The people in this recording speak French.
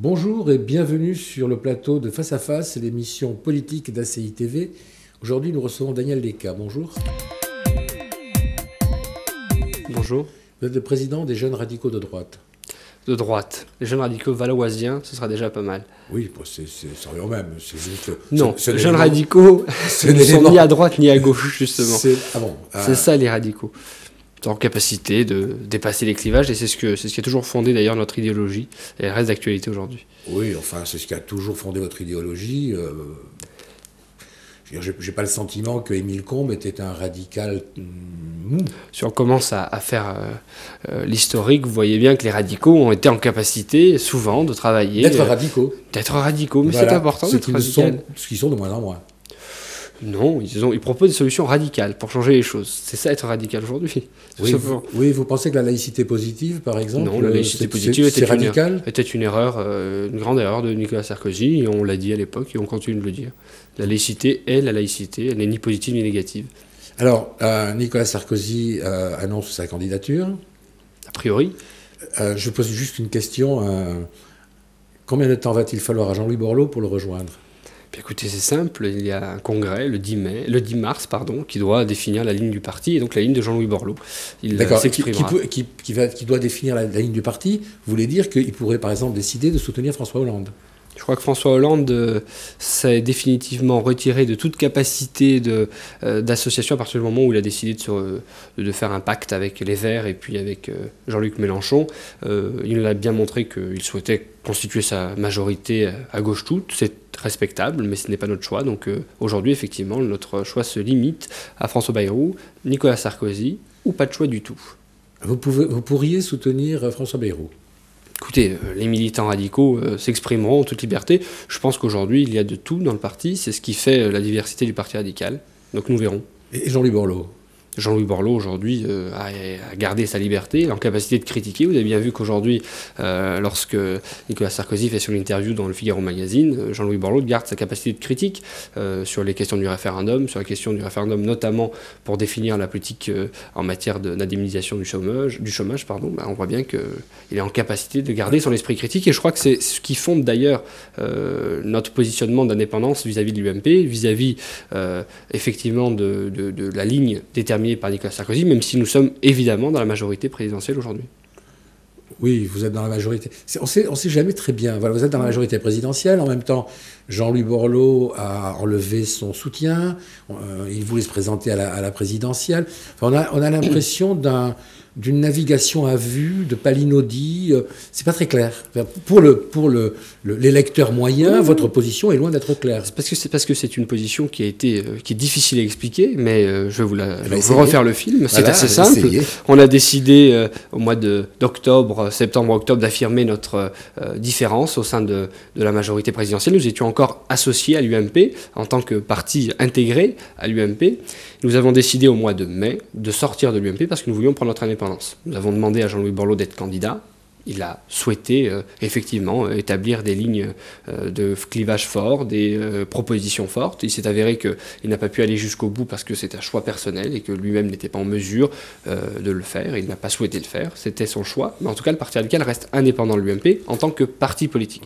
Bonjour et bienvenue sur le plateau de Face à Face, l'émission politique d'ACI TV. Aujourd'hui, nous recevons Daniel Descas. Bonjour. Bonjour. Vous êtes le président des Jeunes Radicaux de droite. De droite. Les Jeunes Radicaux valoisiens, ce sera déjà pas mal. Oui, c'est rien même. Juste, non, les Jeunes Radicaux ne sont ni à droite ni à gauche, justement. C'est ça, les radicaux. En capacité de dépasser les clivages, et c'est ce qui a toujours fondé d'ailleurs notre idéologie, et elle reste d'actualité aujourd'hui. Oui, enfin, c'est ce qui a toujours fondé votre idéologie. J'ai pas le sentiment que Émile Combes était un radical mou. Si on commence à faire l'historique, vous voyez bien que les radicaux ont été en capacité, souvent, de travailler... D'être radicaux. D'être radicaux, mais voilà, c'est important d'être radical. Ce qu'ils sont de moins en moins. Non, ils proposent des solutions radicales pour changer les choses. C'est ça être radical aujourd'hui. Oui, vous pensez que la laïcité positive, par exemple, non, la laïcité positive était une erreur, une grande erreur de Nicolas Sarkozy, et on l'a dit à l'époque, et on continue de le dire. La laïcité est la laïcité, elle n'est ni positive ni négative. Alors, Nicolas Sarkozy annonce sa candidature. A priori. Je pose juste une question. Combien de temps va-t-il falloir à Jean-Louis Borloo pour le rejoindre ? Écoutez, c'est simple, il y a un congrès le 10 mars, qui doit définir la ligne du parti, et donc la ligne de Jean-Louis Borloo. D'accord, qui doit définir la ligne du parti, vous voulez dire qu'il pourrait par exemple décider de soutenir François Hollande ? Je crois que François Hollande s'est définitivement retiré de toute capacité d'association à partir du moment où il a décidé de faire un pacte avec les Verts et puis avec Jean-Luc Mélenchon. Il a bien montré qu'il souhaitait constituer sa majorité à gauche toute. C'est respectable, mais ce n'est pas notre choix. Donc aujourd'hui, effectivement, notre choix se limite à François Bayrou, Nicolas Sarkozy, ou pas de choix du tout. Vous pourriez soutenir François Bayrou ? Écoutez, les militants radicaux s'exprimeront en toute liberté. Je pense qu'aujourd'hui, il y a de tout dans le parti. C'est ce qui fait la diversité du parti radical. Donc nous verrons. Et Jean-Louis Borloo ? Jean-Louis Borloo, aujourd'hui, a gardé sa liberté, en capacité de critiquer. Vous avez bien vu qu'aujourd'hui, lorsque Nicolas Sarkozy fait son interview dans le Figaro Magazine, Jean-Louis Borloo garde sa capacité de critique sur les questions du référendum, notamment pour définir la politique en matière d'indemnisation du chômage. On voit bien qu'il est en capacité de garder son esprit critique, et je crois que c'est ce qui fonde d'ailleurs notre positionnement d'indépendance vis-à-vis de l'UMP, vis-à-vis effectivement de la ligne déterminée par Nicolas Sarkozy, même si nous sommes évidemment dans la majorité présidentielle aujourd'hui. Oui, vous êtes dans la majorité. On sait jamais très bien. Voilà, vous êtes dans la majorité présidentielle. En même temps, Jean-Louis Borloo a enlevé son soutien. Il voulait se présenter à la présidentielle. Enfin, on a l'impression d'une navigation à vue, de palinodie. C'est pas très clair. Pour l'électeur moyen, votre position est loin d'être claire. C'est parce que c'est une position qui est difficile à expliquer, mais je vais vous refaire le film. C'est assez simple. On a décidé au mois septembre-octobre, d'affirmer notre différence au sein de la majorité présidentielle. Nous étions encore associés à l'UMP en tant que parti intégré à l'UMP. Nous avons décidé au mois de mai de sortir de l'UMP parce que nous voulions prendre notre indépendance. Nous avons demandé à Jean-Louis Borloo d'être candidat. Il a souhaité effectivement établir des lignes de clivage fort, des propositions fortes. Il s'est avéré qu'il n'a pas pu aller jusqu'au bout parce que c'est un choix personnel et que lui-même n'était pas en mesure de le faire. Il n'a pas souhaité le faire, c'était son choix. Mais en tout cas, le Parti radical reste indépendant de l'UMP en tant que parti politique.